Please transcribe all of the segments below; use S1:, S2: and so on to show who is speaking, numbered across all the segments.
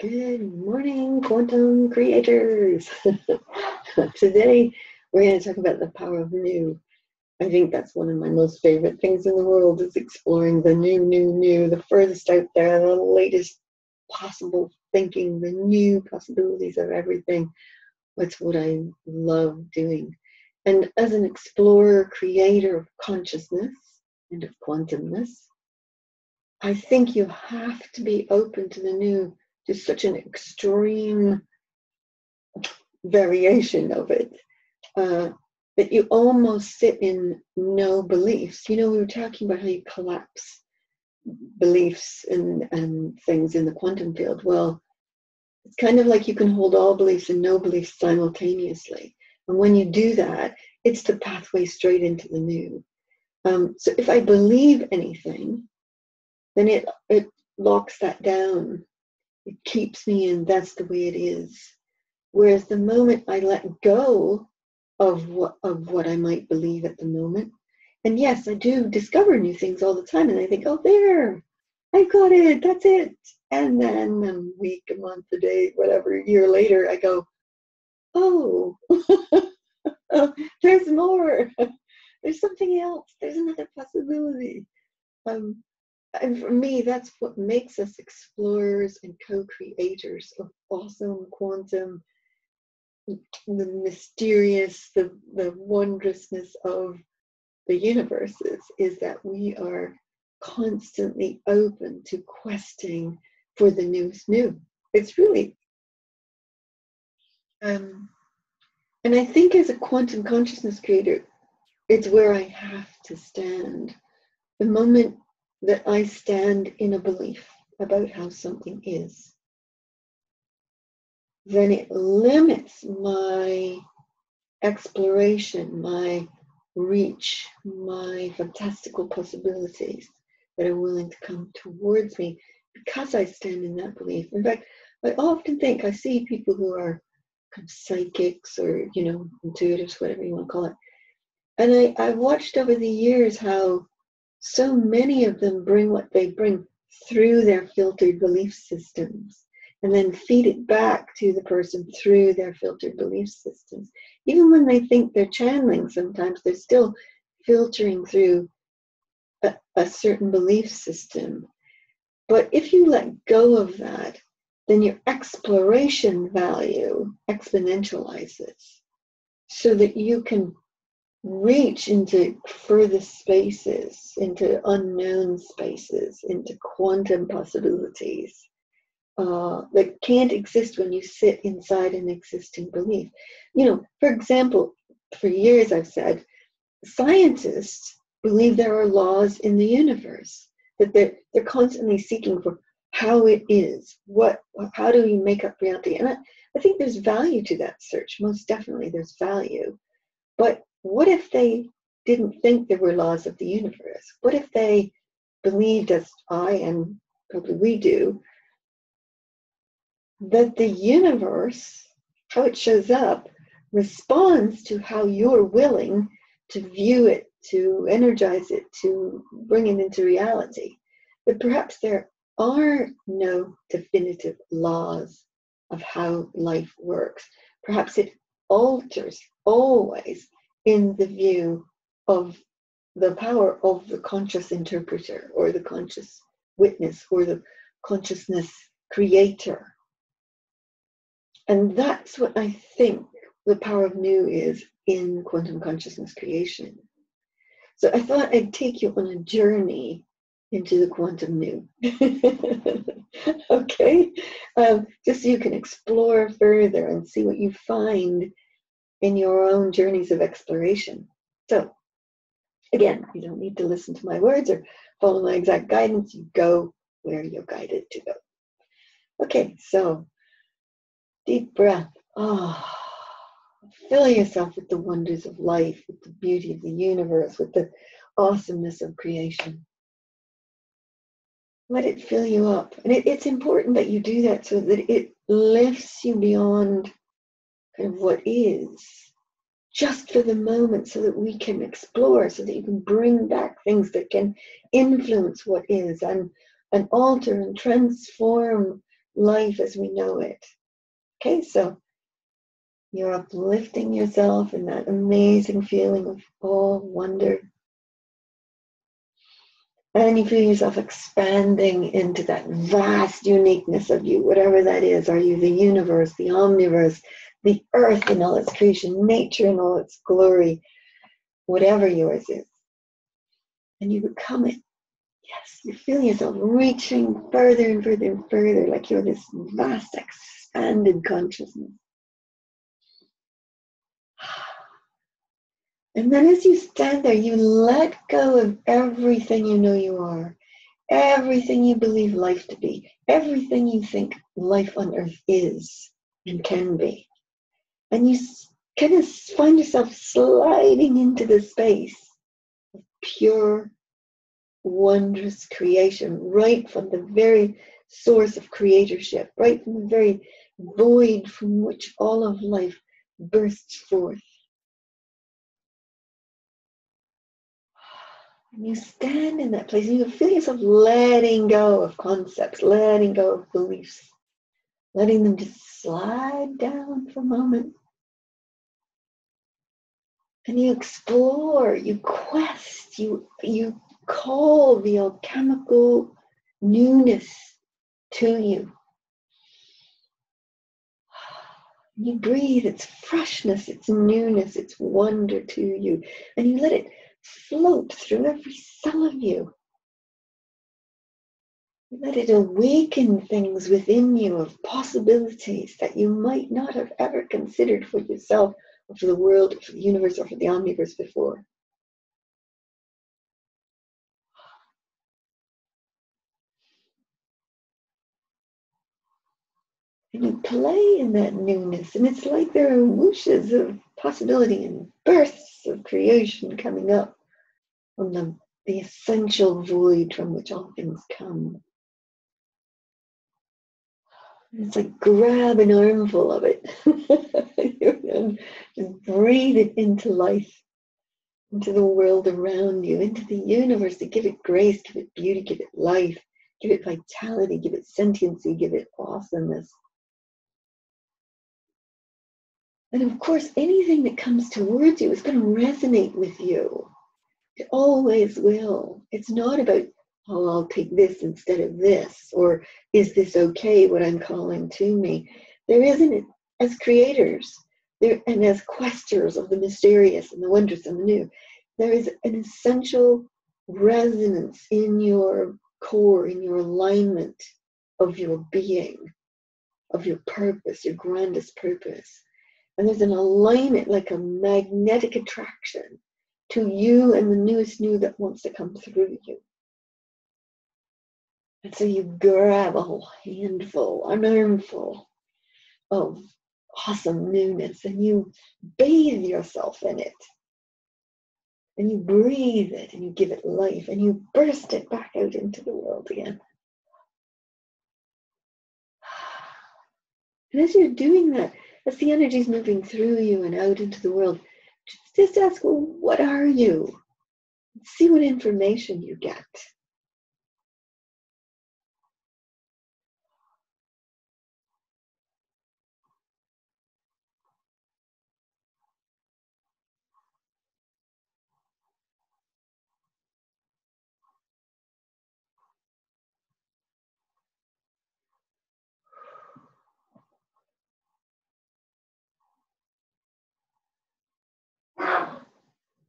S1: Good morning, quantum creators. Today, we're going to talk about the power of new. I think that's one of my most favorite things in the world is exploring the new, the furthest out there, the latest possible thinking, the new possibilities of everything. That's what I love doing. And as an explorer, creator of consciousness and of quantumness, I think you have to be open to the new, to such an extreme variation of it, uh, that you almost sit in no beliefs. You know, we were talking about how you collapse beliefs and things in the quantum field. Well, it's kind of like you can hold all beliefs and no beliefs simultaneously. And when you do that, it's the pathway straight into the new. So if I believe anything, then it locks that down. It keeps me in, that's the way it is. Whereas the moment I let go of what I might believe at the moment, and yes, I do discover new things all the time, and I think, oh, there, I got it, that's it. And then a week, a month, a day, whatever, a year later, I go, oh, there's more. There's something else. There's another possibility. Um, and for me, that's what makes us explorers and co-creators of awesome quantum, the mysterious, the wondrousness of the universes, is that we are constantly open to questing for the newest new. It's really, um, and I think as a quantum consciousness creator, it's where I have to stand. The moment that I stand in a belief about how something is, then it limits my exploration, my reach, my fantastical possibilities that are willing to come towards me because I stand in that belief. In fact, I often think I see people who are kind of psychics or, intuitives, whatever you want to call it. And I watched over the years how so many of them bring what they bring through their filtered belief systems and then feed it back to the person through their filtered belief systems. Even when they think they're channeling, sometimes they're still filtering through a certain belief system. But if you let go of that, then your exploration value exponentializes so that you can reach into further spaces, into unknown spaces, into quantum possibilities that can't exist when you sit inside an existing belief. For example, for years I've said scientists believe there are laws in the universe, that they're constantly seeking for how it is, how do we make up reality? And I think there's value to that search. Most definitely there's value. But what if they didn't think there were laws of the universe? What if they believed, as I and probably we do, that the universe, how it shows up, responds to how you're willing to view it, to energize it, to bring it into reality? That perhaps there are no definitive laws of how life works. Perhaps it alters always in the view of the power of the conscious interpreter or the conscious witness or the consciousness creator. And that's what I think the power of new is in quantum consciousness creation. So I thought I'd take you on a journey into the quantum new. Okay? Just so you can explore further and see what you find in your own journeys of exploration. So, again, you don't need to listen to my words or follow my exact guidance. You go where you're guided to go. Okay, so deep breath. Fill yourself with the wonders of life, with the beauty of the universe, with the awesomeness of creation. Let it fill you up. And it's important that you do that so that it lifts you beyond kind of what is, just for the moment, so that we can explore, so that you can bring back things that can influence what is and alter and transform life as we know it. Okay, so you're uplifting yourself in that amazing feeling of awe, wonder. And you feel yourself expanding into that vast uniqueness of you, whatever that is. Are you the universe, the omniverse, the earth in all its creation, nature in all its glory, whatever yours is? And you become it. Yes, you feel yourself reaching further and further and further, like you're this vast, expanded consciousness. And then as you stand there, you let go of everything you know you are, everything you believe life to be, everything you think life on earth is and can be. And you kind of find yourself sliding into the space of pure, wondrous creation, right from the very source of creatorship, right from the very void from which all of life bursts forth. And you stand in that place and you feel yourself letting go of concepts, letting go of beliefs, letting them just slide down for a moment. And you explore, you quest, you call the alchemical newness to you. You breathe its freshness, its newness, its wonder to you. And you let it float through every cell of you. You let it awaken things within you of possibilities that you might not have ever considered for yourself, or for the world, or for the universe, or for the omniverse before. And you play in that newness, and it's like there are whooshes of possibility and bursts of creation coming up from the essential void from which all things come. And it's like grab an armful of it and just breathe it into life, into the world around you, into the universe, to give it grace, give it beauty, give it life, give it vitality, give it sentiency, give it awesomeness. And of course, anything that comes towards you is going to resonate with you. It always will. It's not about, oh, I'll take this instead of this, or is this okay, what I'm calling to me? There isn't, as creators, there, and as questers of the mysterious and the wondrous and the new, there is an essential resonance in your core, in your alignment of your being, of your purpose, your grandest purpose. And there's an alignment, like a magnetic attraction to you and the newest new that wants to come through you. And so you grab a whole handful, an armful of awesome newness, and you bathe yourself in it. And you breathe it, and you give it life, and you burst it back out into the world again. And as you're doing that, as the energy is moving through you and out into the world, just ask, well, what are you? See what information you get.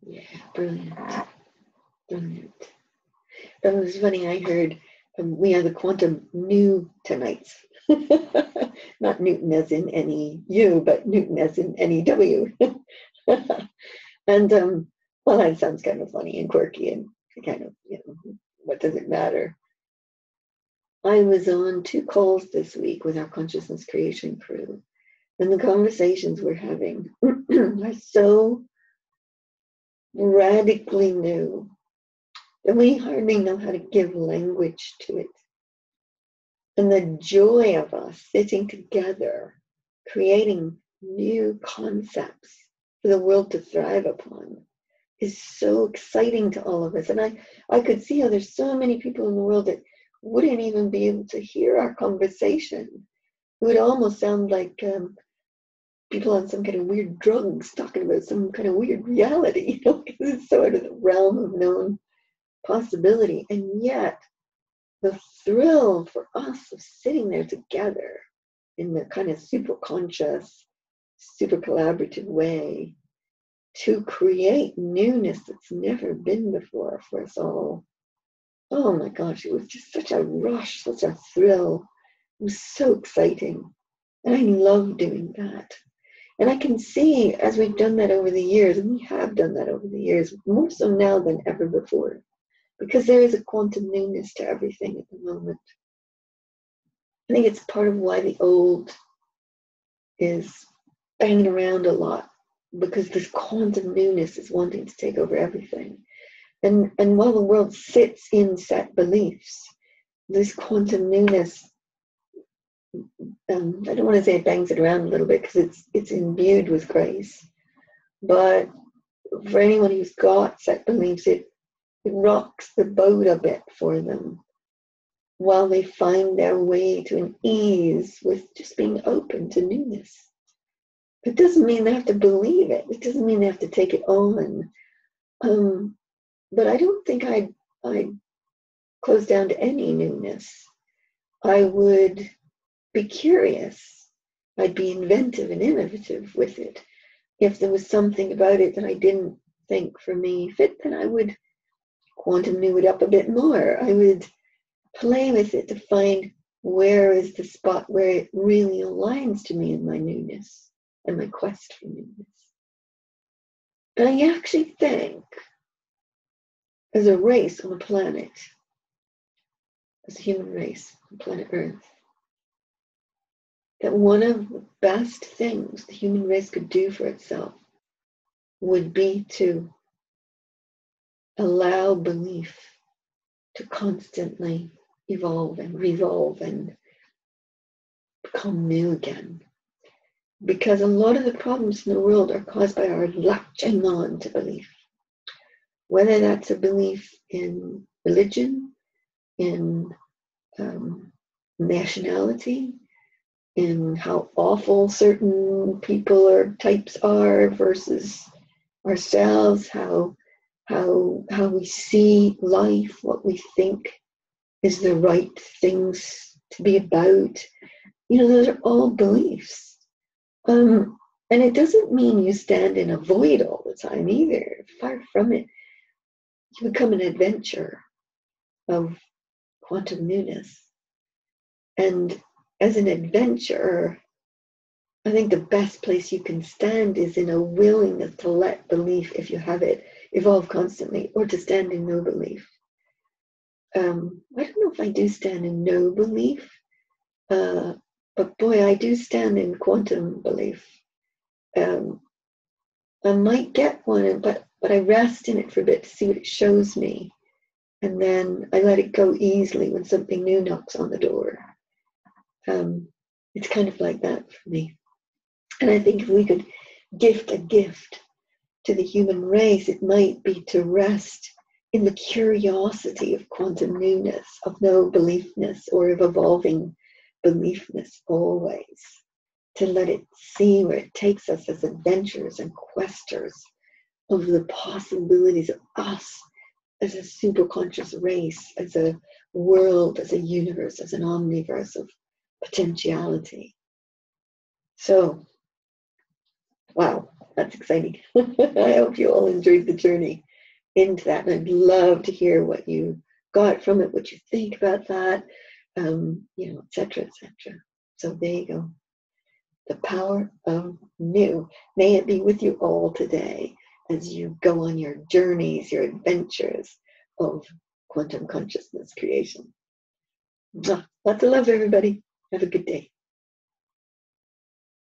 S1: Yeah, brilliant. Brilliant. That was funny. I heard we are the quantum Newtonites. Not Newton as in N-E-U, but Newton as in N-E-W. And well, that sounds kind of funny and quirky and kind of, what does it matter? I was on 2 calls this week with our consciousness creation crew, and the conversations we're having are so radically new that we hardly know how to give language to it. And the joy of us sitting together, creating new concepts for the world to thrive upon, is so exciting to all of us. And I could see how there's so many people in the world that wouldn't even be able to hear our conversation. It would almost sound like people on some kind of weird drugs talking about some kind of weird reality, because it's sort of the realm of known possibility. And yet, the thrill for us of sitting there together in the kind of super conscious, super collaborative way to create newness that's never been before for us all. Oh my gosh, it was just such a rush, such a thrill. It was so exciting. And I love doing that. And I can see, as we've done that over the years, and we have done that over the years, more so now than ever before, because there is a quantum newness to everything at the moment. I think it's part of why the old is banging around a lot, because this quantum newness is wanting to take over everything. And while the world sits in set beliefs, this quantum newness, I don't want to say it bangs it around a little bit, because it's imbued with grace. But for anyone who's got set beliefs, it rocks the boat a bit for them while they find their way to an ease with just being open to newness. It doesn't mean they have to believe it. It doesn't mean they have to take it on. But I don't think I'd close down to any newness. I would be curious. I'd be inventive and innovative with it. If there was something about it that I didn't think for me fit, then I would quantum new it up a bit more. I would play with it to find where is the spot where it really aligns to me in my newness and my quest for newness. And I actually think, as a race on a planet, as a human race on planet Earth, that one of the best things the human race could do for itself would be to allow belief to constantly evolve and revolve and become new again. Because a lot of the problems in the world are caused by our latching on to belief. Whether that's a belief in religion, in nationality, in how awful certain people or types are versus ourselves, how we see life, what we think is the right things to be about. Those are all beliefs. And it doesn't mean you stand in a void all the time either. Far from it. You become an adventurer of quantum newness. And as an adventurer, I think the best place you can stand is in a willingness to let belief, if you have it, evolve constantly, or to stand in no belief. I don't know if I do stand in no belief, but boy, I do stand in quantum belief. I might get one, but I rest in it for a bit to see what it shows me. And then I let it go easily when something new knocks on the door. It's kind of like that for me. And I think if we could gift a gift to the human race, it might be to rest in the curiosity of quantum newness, of no beliefness, or of evolving beliefness always. To let it see where it takes us as adventurers and questers of the possibilities of us as a superconscious race, as a world, as a universe, as an omniverse of potentiality. So, wow, that's exciting. I hope you all enjoyed the journey into that. And I'd love to hear what you got from it, what you think about that, et cetera, et cetera. So there you go. The power of new. May it be with you all today as you go on your journeys, your adventures of quantum consciousness creation. Lots of love, everybody. Have a good day.